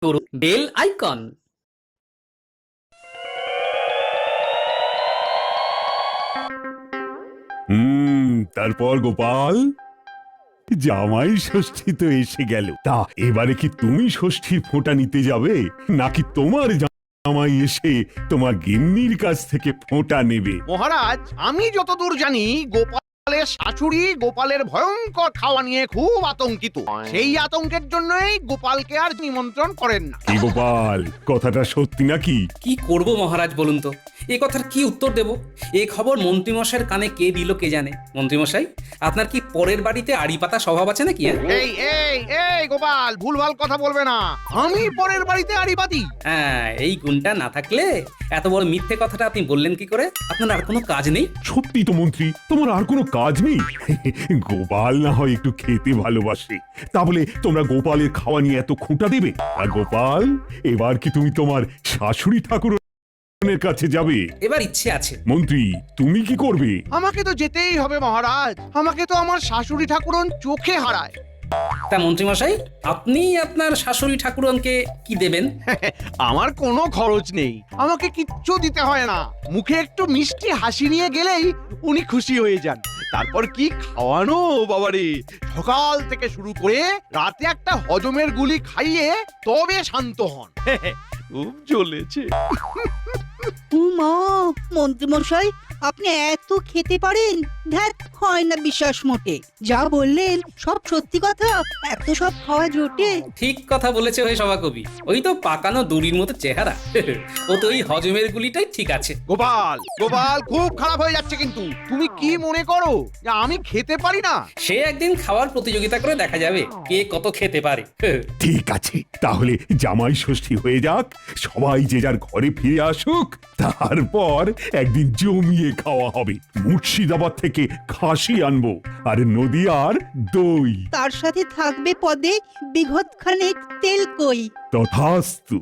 করুন bell icon. তারপর গোপাল, জামাই ষষ্ঠী তো এসে গেল। তা এবারে কি তুমি ষষ্ঠীর ফোঁটা নিতে যাবে, নাকি তোমার জামাই এসে তোমার গিন্নির কাছ থেকে ফোঁটা নেবে? মহারাজ, আমি যতদূর জানি গোপালের শাশুড়ি গোপালের ভয়ঙ্কর খাওয়া নিয়ে খুব আতঙ্কিত। সেই আতঙ্কের জন্যই গোপালকে আর নিমন্ত্রণ করেন না। কি গোপাল, কথাটা সত্যি নাকি? কি করব মহারাজ বলুন তো, এ কথার কি উত্তর দেব? এ খবর মন্ত্রীমশাইয়ের কানে কে দিল কে জানে। মন্ত্রীমশাই, আপনার কি পরের বাড়িতে আড়ি পাতা স্বভাব আছে নাকি? এই এই এই গোপাল, ভুলভাল কথা বলবে না। আমি পরের বাড়িতে আড়ি পাতি? হ্যাঁ, এই গুণটা না থাকলে এত বড় মিথ্যে কথাটা আপনি বললেন কি করে? আপনার আর কোনো কাজ নেই? সত্যি তো মন্ত্রী, তোমার আর কোনো কাজ নেই? গোপাল না হয় একটু খেতে ভালোবাসে, তা বলে তোমরা গোপালের খাওয়া নিয়ে এত খোঁটা দেবে? আর গোপাল, এবার কি তুমি তোমার শাশুড়ি ঠাকুরের কাছে যাবে? এবার ইচ্ছে আছে। মন্ত্রী, তুমি কি করবে? আমাকে তো যেতেই হবে মহারাজ। আমাকে তো আমার শাশুড়ি ঠাকুরন চোখে হারায়। তা মন্ত্রীমশাই, আপনি আপনার শাশুড়ি ঠাকুরনকে কি দেবেন? আমার কোনো খরচ নেই, আমাকে কিচ্ছু দিতে হয় না। মুখে একটু মিষ্টি হাসি নিয়ে গেলেই উনি খুশি হয়ে যান। তারপর কি খাওয়ানো বাবারে! সকাল থেকে শুরু করে রাতে একটা হজমের গুলি খাইয়ে তবে শান্ত হন। খুব জ্বলেছে। মা, মন্ত্রীমশাই, আপনি এত খেতে পারেন? ধ্যাত, হয় না বিশ্বাস মোটে। যা বললেন সব সত্যি কথা? এত সব খাওয়া জোটে? ঠিক কথা বলেছে ওই সভাকবি। ওই তো পাকানো দড়ির মতো চেহারা। ও তো ওই হজমের গুলিটাই ঠিক আছে। গোপাল, গোপাল, খুব খারাপ হয়ে যাচ্ছে কিন্তু। তুমি কি মনে করো যে আমি খেতে পারি না? সে একদিন খাওয়ার প্রতিযোগিতা করে দেখা যাবে কে কত খেতে পারে। ঠিক আছে, তাহলে জামাই ষষ্ঠী হয়ে যাক, সবাই যে যার ঘরে ফিরে আসুক, তারপর একদিন জমিয়ে খাওয়া হবে। মুর্শিদাবাদ থেকে খাসি আনবো, আর নদিয়ার দই। তার সাথে থাকবে পদে বিঘত খানেক তেল কই। তথাস্তু।